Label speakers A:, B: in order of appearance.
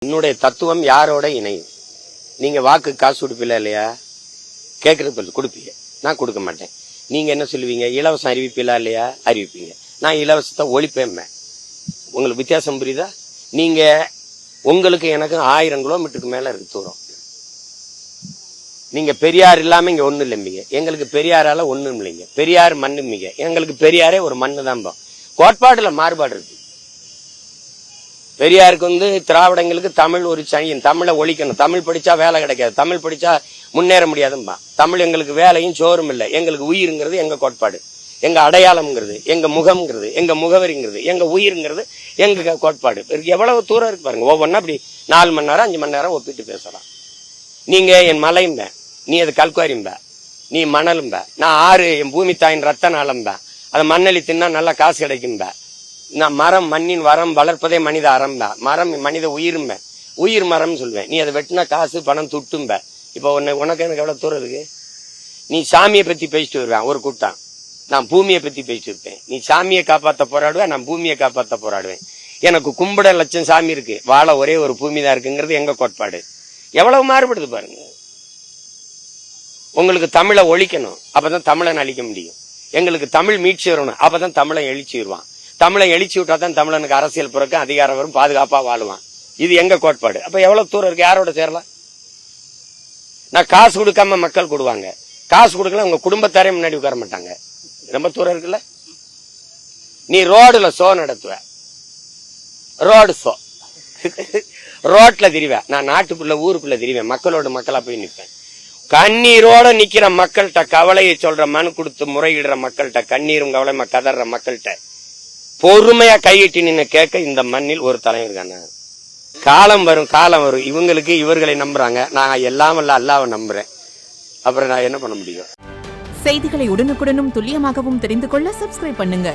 A: என்னுடைய தத்துவம் யாரோட இணையும்? நீங்க வாக்கு காசு கொடுப்பீல இல்லையா? கேட்கறது கொடுப்பீங்க, நான் கொடுக்க மாட்டேன். நீங்க என்ன சொல்லுவீங்க? இலவசம் அறிவிப்பீங்களா இல்லையா? அறிவிப்பீங்க. நான் இலவசத்தை ஒழிப்பேன். உங்களுக்கு வித்தியாசம் புரியுதா? நீங்க உங்களுக்கு எனக்கு 1000 கிலோமீட்டருக்கு மேல இருக்கு தூரம். நீங்க பெரியார் இல்லாம இங்க ஒண்ணு இல்லைங்க. எங்களுக்கு பெரியாரால ஒண்ணும் இல்லைங்க. பெரியார் மண்ணுமிங்க, எங்களுக்கு பெரியாரே ஒரு மண்ணு தான். கோட்பாடுல மாறுபாடு இருக்கு. பெரியாருக்கு திராவிடங்களுக்கு தமிழ் ஒரு சனியன், தமிழை ஒழிக்கணும், தமிழ் படிச்சா வேலை கிடைக்காது, தமிழ் படிச்சா முன்னேற முடியாதும்பா. தமிழ் எங்களுக்கு வேலையும் சோறும் இல்லை, எங்களுக்கு உயிருங்கிறது எங்க கோட்பாடு, எங்க அடையாளம்ங்கிறது, எங்க முகம்ங்கிறது, எங்க முகவரிங்கிறது, எங்க உயிருங்கிறது எங்க கோட்பாடு. எவ்வளவு தூரம் இருக்கு பாருங்க. ஒவ்வொன்னா அப்படி 4 மணி நேரம் 5 மணி நேரம் ஒப்பிட்டு பேசலாம். நீங்க என் மலையும்ப, நீ அது கல்குவாரிம்ப, நீ மணலும்ப, நான் ஆறு என் பூமி தாயின் ரத்த நாளம்ப, அதை மண்ணலி தின்னா நல்லா காசு கிடைக்கும்ப. நான் மரம் மண்ணின் வரம் வளர்ப்பதே மனித அறம்ப, மரம் மனித உயிரும்ப, உயிர் மரம் சொல்வேன். நீ அதை வெட்டினா காசு பணம் துட்டும்ப. இப்ப உனக்கு எனக்கு எவ்வளவு தூரம் இருக்கு? நீ சாமியை பத்தி பேசிட்டு வருவேன் ஒரு கூட்டம், நான் பூமியை பத்தி பேசிட்டு இருப்பேன். நீ சாமியை காப்பாத்த போராடுவேன், நான் பூமியை காப்பாத்த போராடுவேன். எனக்கு கும்பிட லட்சம் சாமி இருக்கு, வாழ ஒரே ஒரு பூமி தான் இருக்குங்கிறது எங்க கோட்பாடு. எவ்வளவு மாறுபடுது பாருங்க. உங்களுக்கு தமிழை ஒழிக்கணும், அப்பதான் தமிழன் அழிக்க முடியும். எங்களுக்கு தமிழ் மீட்சி வரணும், அப்பதான் தமிழன் எழுச்சி வருவான். தமிழை எழுச்சி விட்டா தான் தமிழனுக்கு அரசியல் பிறகு அதிகாரம் வரும், பாதுகாப்பா வாழுவான். இது எங்க கோட்பாடு. அப்ப எவ்வளவு தூரம் இருக்கு? யாரோட சேரலாம்? நான் காசு கொடுக்காம மக்கள் கொடுவாங்க, காசு கொடுக்கல உங்க குடும்பத்தாரே முன்னாடி உட்கார மாட்டாங்க. ரொம்ப தூரம் இருக்குல்ல. நீ ரோடுல ஷோ நடத்துவ, ரோடு ஷோ, ரோட்ல திரிவேன். நான் நாட்டுக்குள்ள ஊருக்குள்ள திரிவேன், மக்களோட மக்களா போய் நிற்பேன். கண்ணீரோட நிக்கிற மக்கள்கிட்ட, கவலையை சொல்ற மனு கொடுத்து முறையிடுற மக்கள்கிட்ட, கண்ணீரும் கவலைமா கதற மக்கள்கிட்ட பொறுமையா கையிட்டு நின்று கேட்க இந்த மண்ணில் ஒரு தலைவர் இருக்காங்க. காலம் வரும், காலம் வரும். இவங்களுக்கு இவர்களை நம்புறாங்க, நான் எல்லாம் அல்லாஹ்வை நம்புறேன். அப்புறம் நான் என்ன பண்ண முடியும்?
B: செய்திகளை உடனுக்குடனும் துல்லியமாகவும் தெரிந்து கொள்ள சப்ஸ்கிரைப் பண்ணுங்க.